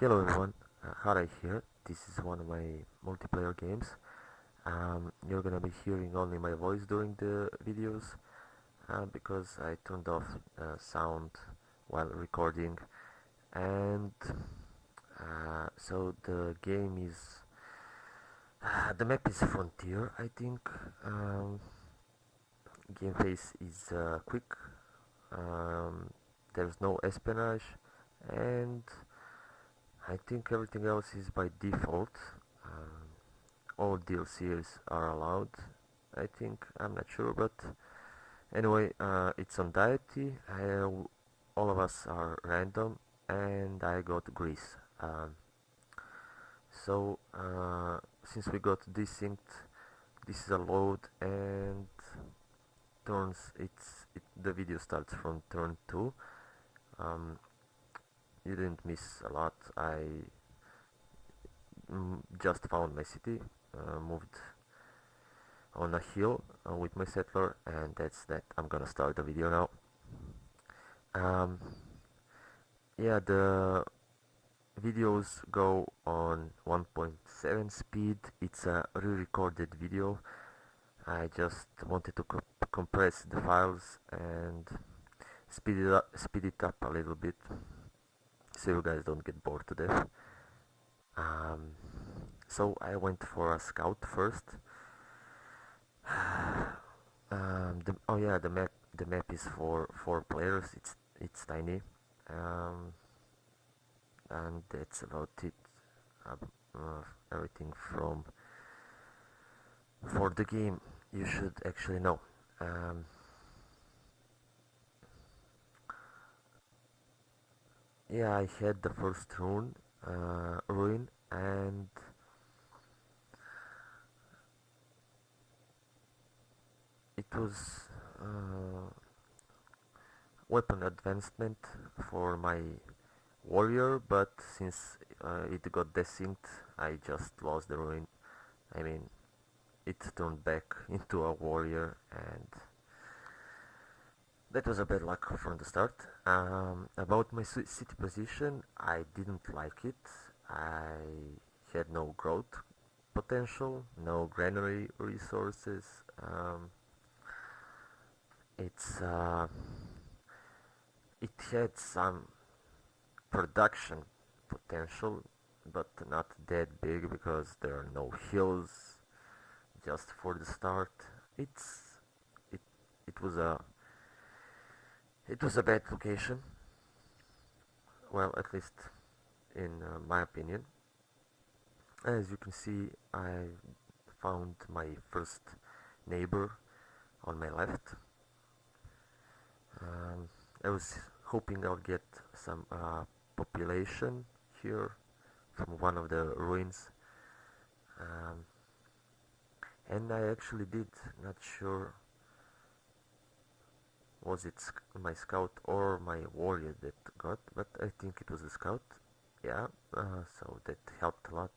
Hello everyone, Harai here. This is one of my multiplayer games. You're gonna be hearing only my voice during the videos because I turned off sound while recording, and so the game is the map is Frontier, I think. Game phase is quick. Um, there's no espionage, and I think everything else is by default. Um, all DLCs are allowed. I think, I'm not sure, but anyway, it's on deity. All of us are random, and I got Greece. Since we got desynced, this is a load, and the video starts from turn 2. Um, you didn't miss a lot. I just found my city, moved on a hill with my settler, and that's that. I'm gonna start the video now. um, yeah, the videos go on 1.7 speed. It's a re-recorded video. I just wanted to compress the files and speed it up a little bit so you guys don't get bored to death. um, so I went for a scout first. Oh yeah, the map is for 4 players. It's tiny, um, and that's about it. Uh, Everything from for the game you should actually know. Um, yeah, I had the first ruin, and it was uh, weapon advancement for my warrior, but since it got desynced, I just lost the ruin. I mean, it turned back into a warrior, and that was a bad luck from the start. About my city position, I didn't like it. I had no growth potential, no granary resources. It's it had some production potential, but not that big because there are no hills. Just for the start, it's it it was a bad location. Well, at least in my opinion. As you can see, I found my first neighbor on my left. Um, I was hoping I'll get some population here from one of the ruins, um, and I actually did. Not sure was it my scout or my warrior that got, but I think it was a scout. Yeah, so that helped a lot.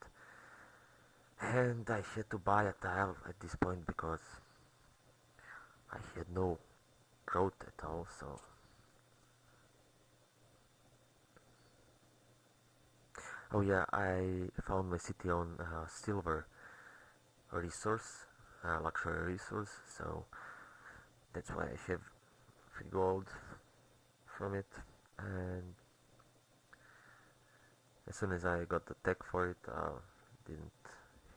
And I had to buy a tile at this point because I had no growth at all. So, oh yeah, I found my city on silver resource, luxury resource. So that's why I have 3 gold from it. And as soon as I got the tech for it, didn't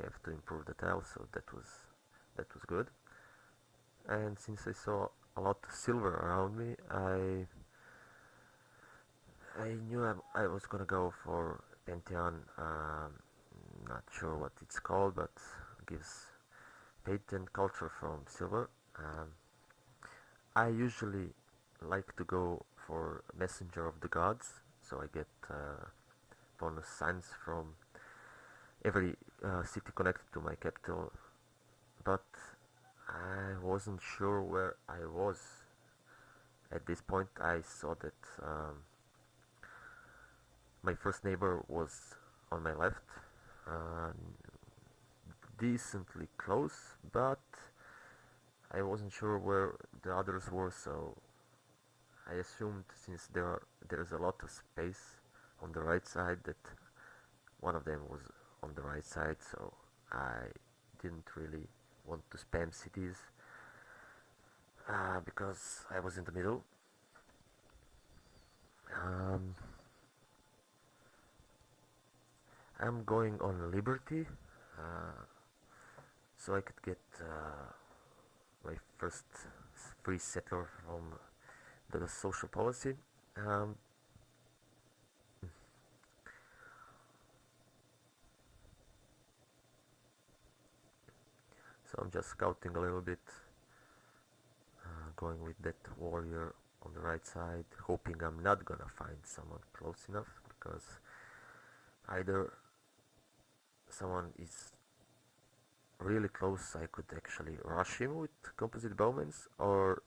have to improve the tile, so that was good. And since I saw a lot of silver around me, I knew I was gonna go for Pantheon. Not sure what it's called, but gives patent culture from silver. I usually like to go for Messenger of the Gods, so I get bonus signs from every city connected to my capital. But I wasn't sure where I was. At this point, I saw that my first neighbor was on my left, uh, decently close, but I wasn't sure where the others were, so I assumed since there's a lot of space on the right side that one of them was on the right side, so I didn't really want to spam cities because I was in the middle. Um, I'm going on Liberty, uh, so I could get my first free settler from the social policy. Um, so I'm just scouting a little bit, going with that warrior on the right side, hoping I'm not gonna find someone close enough, because either someone is really close, I could actually rush him with composite bowmans, or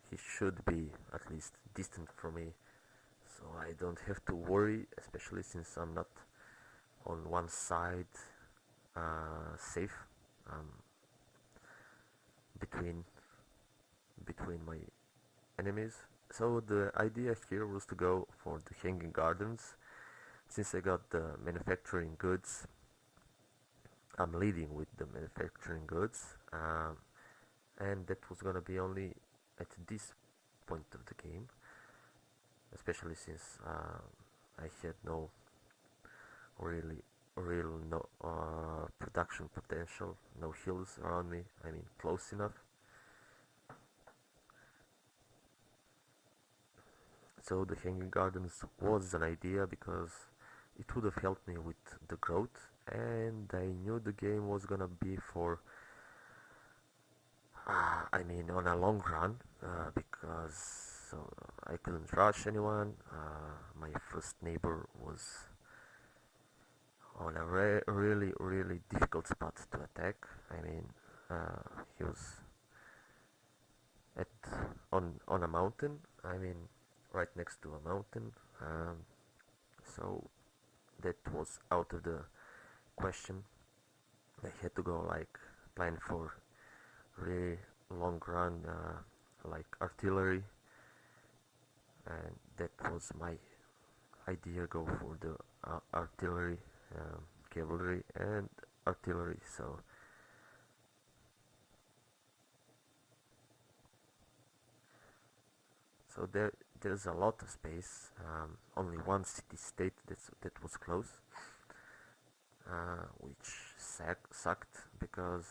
he should be at least distant from me, so I don't have to worry, especially since I'm not on one side safe, um, between my enemies. So the idea here was to go for the Hanging Gardens. Since I got the manufacturing goods, I'm leading with the manufacturing goods, and that was gonna be only at this point of the game, especially since I had no really real no production potential, no hills around me, I mean close enough. So the Hanging Gardens was an idea because it would have helped me with the growth, and I knew the game was gonna be for I mean on a long run, because so I couldn't rush anyone. My first neighbor was on a really difficult spot to attack. I mean, he was at on a mountain. I mean, right next to a mountain. So that was out of the question. I had to go like plan for really long run, like artillery, and that was my idea. Go for the artillery, cavalry, and artillery. So there's a lot of space. Only one city state that was close, which sucked because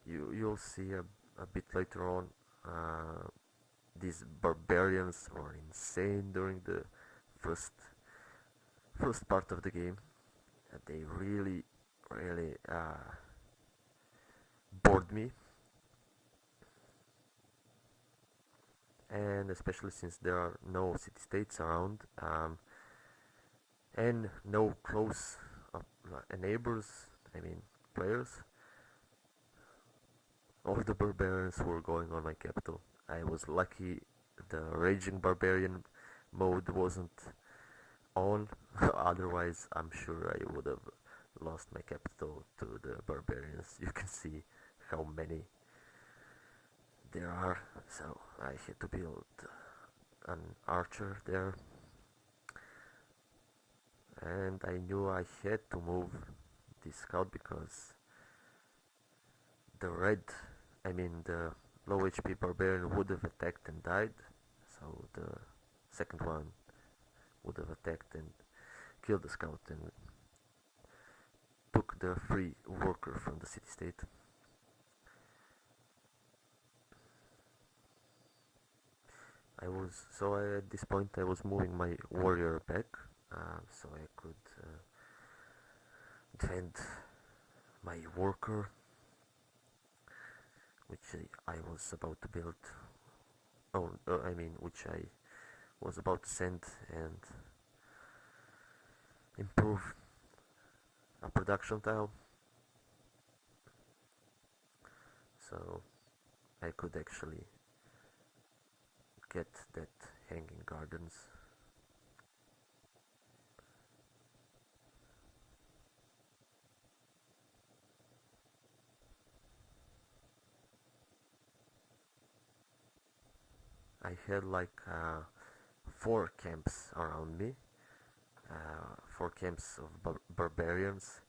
you'll see a bit later on. These barbarians were insane during the first first part of the game. They really bored me, and especially since there are no city states around, and no close neighbors, I mean players. All the barbarians were going on my capital. I was lucky the raging barbarian mode wasn't on, otherwise I'm sure I would have lost my capital to the barbarians. You can see how many there are, so I had to build an archer there, and I knew I had to move this scout because the red, I mean the low HP barbarian would have attacked and died, so the second one would have attacked and killed the scout and took the free worker from the city state. At this point I was moving my warrior back, so I could defend my worker, which I was about to build. Oh, I mean, which I was about to send and improve a production tile, so I could actually get that Hanging Gardens. I had like 4 camps around me, 4 camps of barbarians,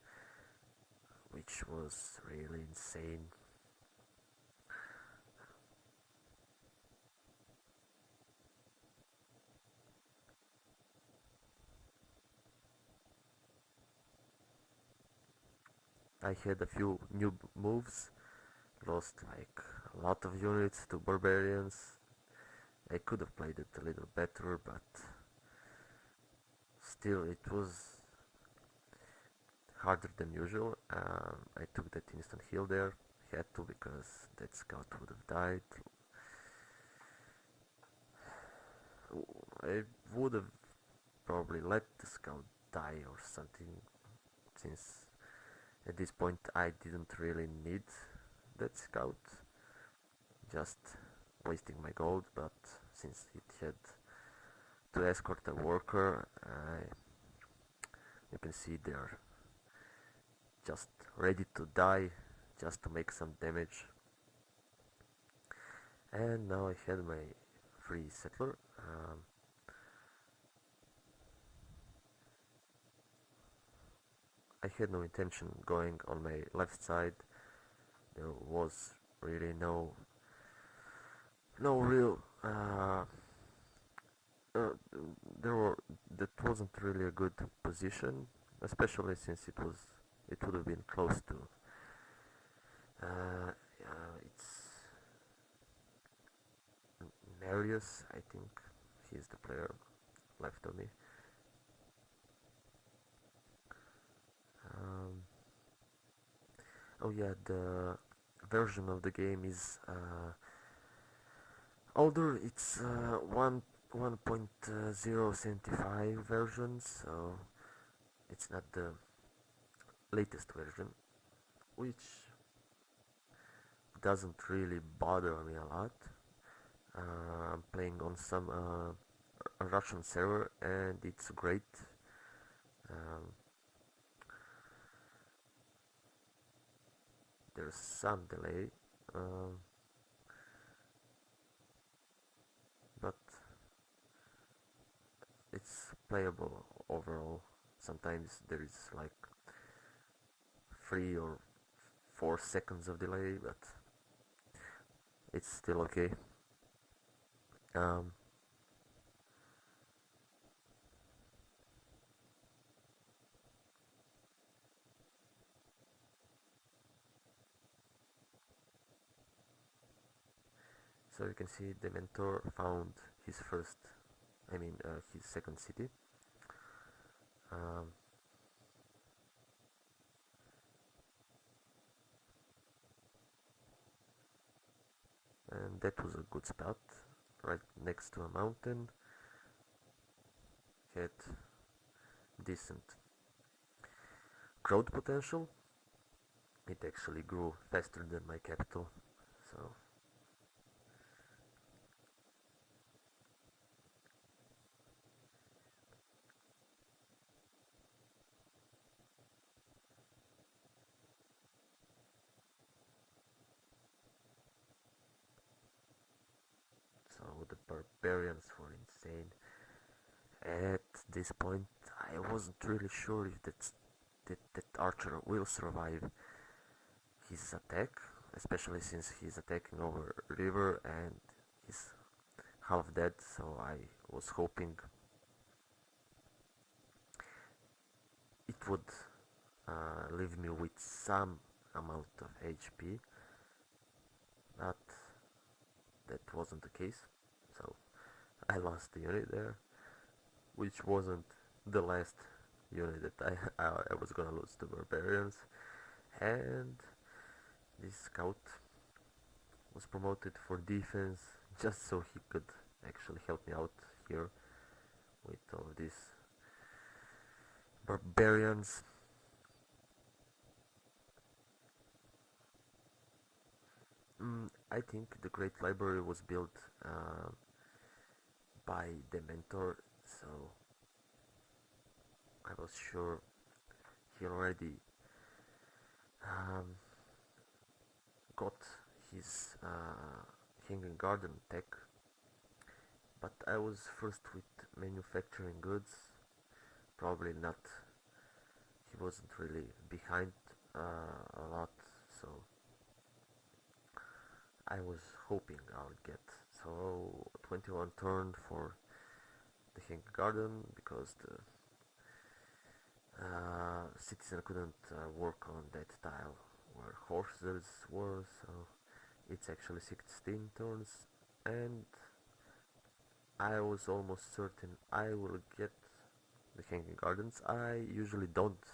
which was really insane. I had a few new moves, lost like a lot of units to barbarians. I could have played it a little better, but still it was harder than usual. I took that instant heal there, had to because that scout would have died. I would have probably let the scout die or something, since at this point I didn't really need that scout, just wasting my gold, but since it had to escort a worker, you can see they're just ready to die just to make some damage. And now I had my free settler. I had no intention going on my left side. There was really no real uh, that wasn't really a good position, especially since it would have been close to it's Marius, I think he's the player left of me. um, oh yeah, the version of the game is older. It's 1.075 version, so it's not the latest version, which doesn't really bother me a lot. I'm playing on some a Russian server and it's great. Um, there's some delay, but it's playable overall. Sometimes there is like 3 or 4 seconds of delay, but it's still okay. Um, so you can see the mentor found his his second city. Um, and that was a good spot, right next to a mountain. Had decent growth potential. It actually grew faster than my capital, so the barbarians were insane. At this point, I wasn't really sure if that archer will survive his attack, especially since he's attacking over river and he's half dead, so I was hoping it would leave me with some amount of HP, but that wasn't the case, so I lost the unit there, which wasn't the last unit that I was gonna lose to barbarians. And this scout was promoted for defense just so he could actually help me out here with all of these barbarians. I think the Great Library was built by the mentor, so I was sure he already um, got his Hanging Garden tech, but I was first with manufacturing goods probably not. He wasn't really behind a lot, so I was hoping I would get. So 21 turn for the Hanging Garden because the citizen couldn't work on that tile where horses were, so it's actually 16 turns, and I was almost certain I will get the Hanging Gardens. I usually don't.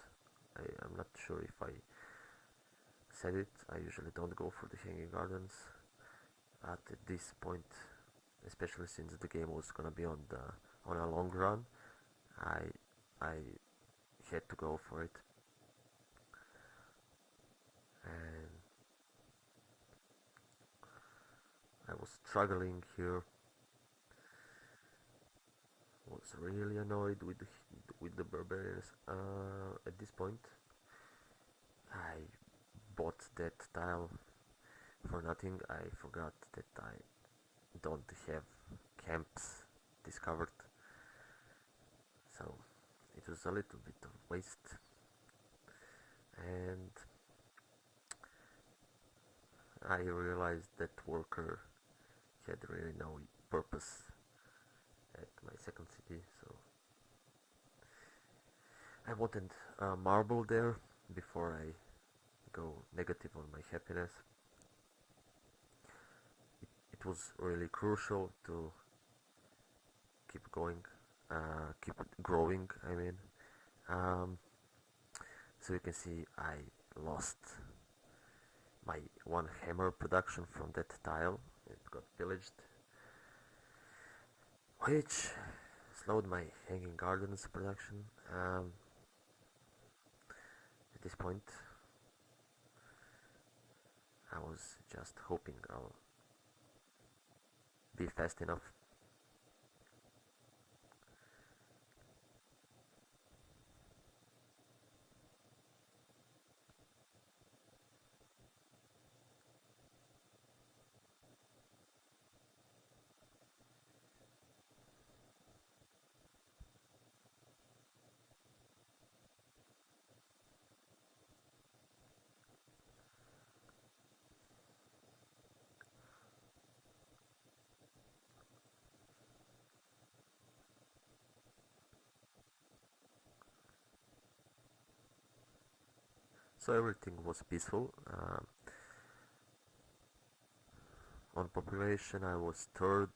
I'm not sure if I said it. I usually don't go for the Hanging Gardens, but at this point, especially since the game was gonna be on a long run, I I had to go for it, and I was struggling here. Was really annoyed with the barbarians. At this point, I bought that tile for nothing. I forgot that I don't have camps discovered, so it was a little bit of waste. And I realized that worker had really no purpose at my second city, so I wanted marble there before I go negative on my happiness. It was really crucial to keep going, keep growing, I mean. Um, so you can see I lost my one hammer production from that tile. It got pillaged, which slowed my Hanging Gardens production. At this point, I was just hoping I'll be fast enough. So everything was peaceful. On population, I was third.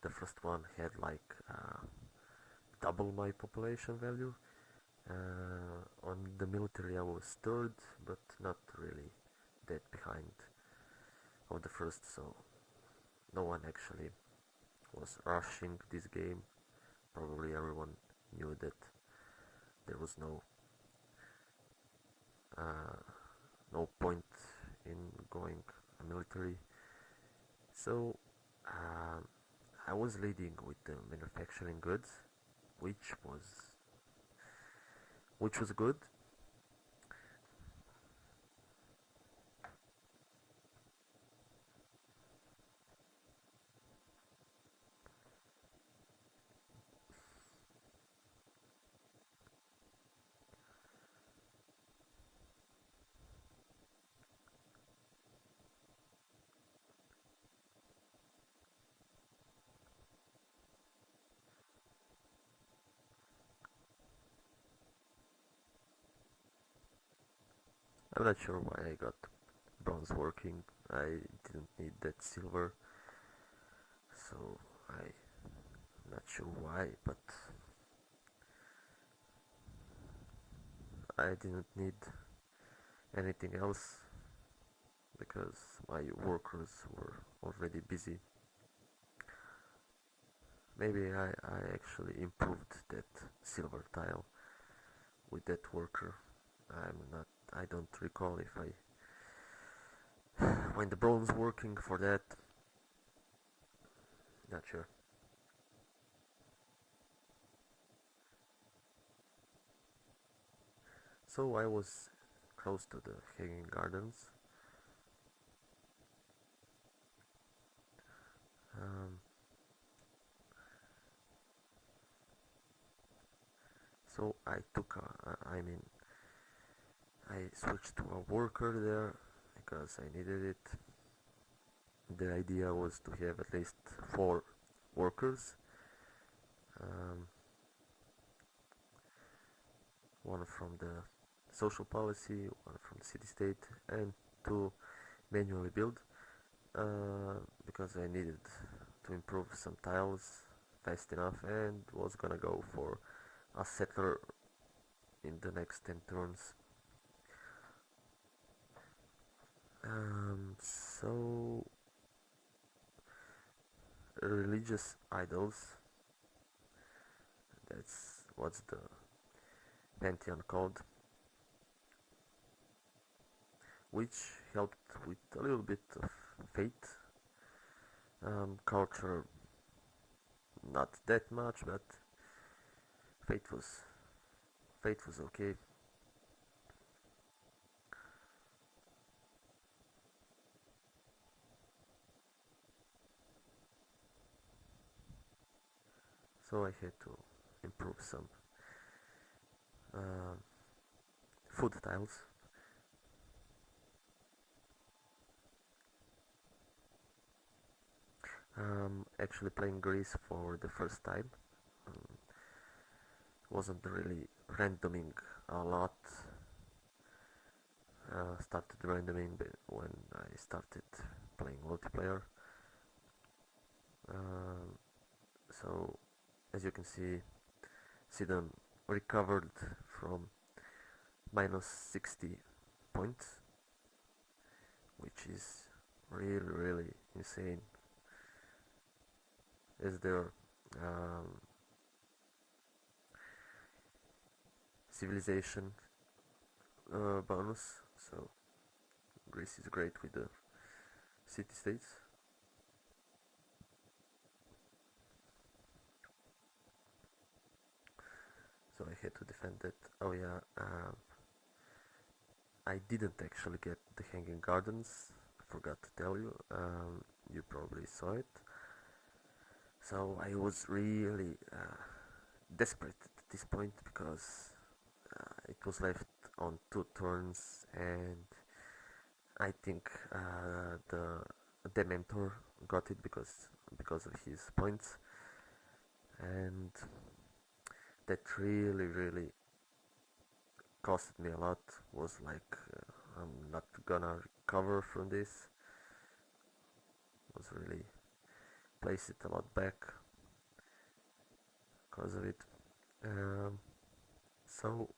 The first one had like double my population value. On the military, I was third, but not really that behind of the first, so no one actually was rushing this game. Probably everyone knew that there was uh, no point in going military. So I was leading with the manufacturing goods, which was which was good. I'm not sure why I got bronze working. I didn't need that silver, so I'm not sure why, but I didn't need anything else because my workers were already busy. Maybe I actually improved that silver tile with that worker. I don't recall if I when the bronze working for that. Not sure. So I was close to the Hanging Gardens. Um, So I took I mean I switched to a worker there because I needed it. The idea was to have at least 4 workers, um, one from the social policy, one from the city state, and to manually build, because I needed to improve some tiles fast enough and was gonna go for a settler in the next 10 turns. So religious idols, that's what's the pantheon called, which helped with a little bit of faith, culture not that much, but faith was faith was okay. So I had to improve some uh, food tiles. Actually playing Greece for the first time, um, wasn't really randoming a lot. Started randoming when I started playing multiplayer. Um, so as you can see, Sidon recovered from minus 60 points, which is really insane. Is there um, civilization bonus? So Greece is great with the city states. So I had to defend that. Oh yeah, I didn't actually get the Hanging Gardens. I forgot to tell you. You probably saw it. So I was really desperate at this point because it was left on 2 turns, and I think the mentor got it because of his points, and that really costed me a lot. Was like I'm not gonna recover from this. Was really placed it a lot back because of it. Um, so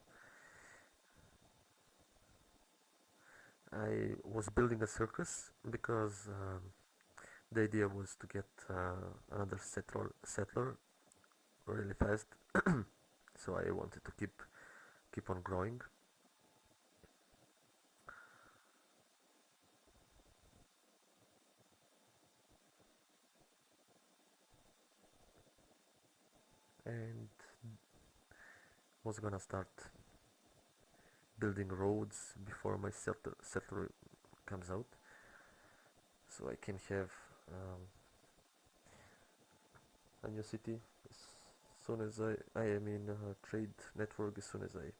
I was building a circus because the idea was to get another settler really fast. So I wanted to keep on growing. And was gonna start building roads before my settler comes out, so I can have a new city as soon as I am in a trade network, as soon as I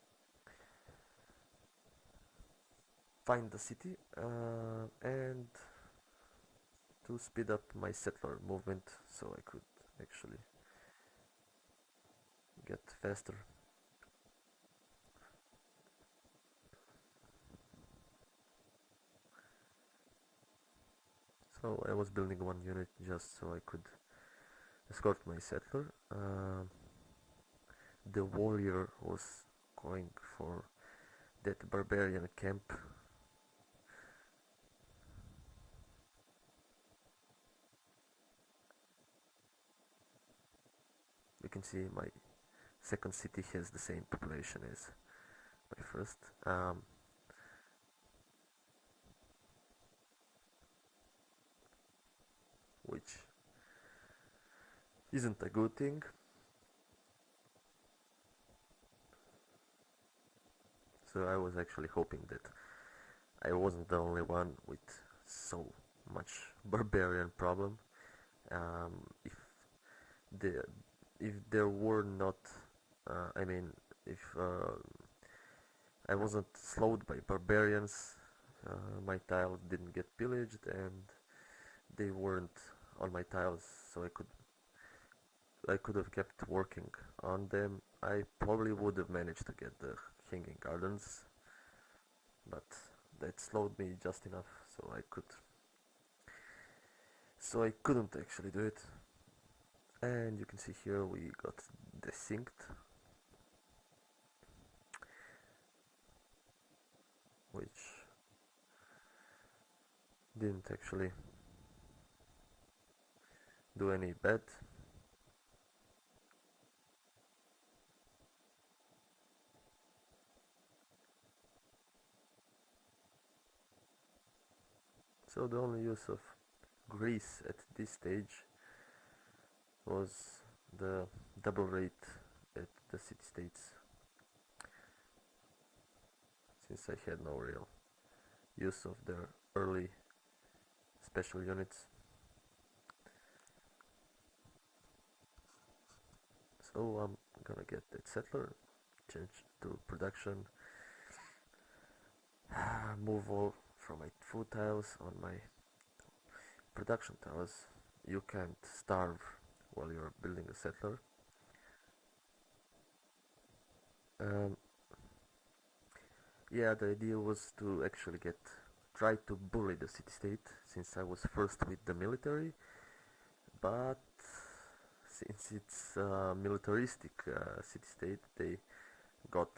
find the city, and to speed up my settler movement so I could actually get faster. So I was building one unit just so I could escort my settler. The warrior was going for that barbarian camp. You can see my second city has the same population as my first, which isn't a good thing. So I was actually hoping that I wasn't the only one with so much barbarian problem. If the if there were not, I mean, if I wasn't slowed by barbarians, my tiles didn't get pillaged, and they weren't on my tiles, so I could have kept working on them. I probably would have managed to get the Hanging Gardens, but that slowed me just enough so I couldn't actually do it. And you can see here we got desynced, which didn't actually do any bad. So the only use of Greece at this stage was the double rate at the city-states, since I had no real use of their early special units. So I'm gonna get that settler, change to production, move all from my food tiles on my production tiles. You can't starve while you're building a settler. Um, yeah, the idea was to actually try to bully the city-state, since I was first with the military, but since it's a militaristic city-state, they got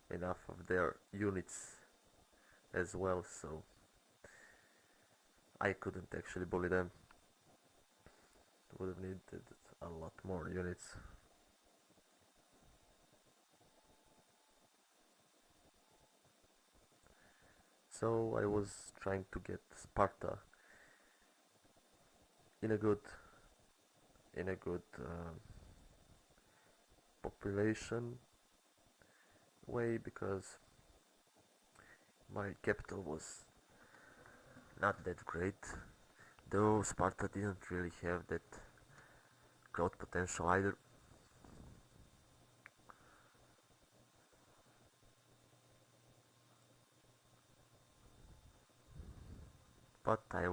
enough of their units as well, so I couldn't actually bully them. Would have needed a lot more units. So I was trying to get Sparta in a good population way, because my capital was not that great, though Sparta didn't really have that growth potential either. But I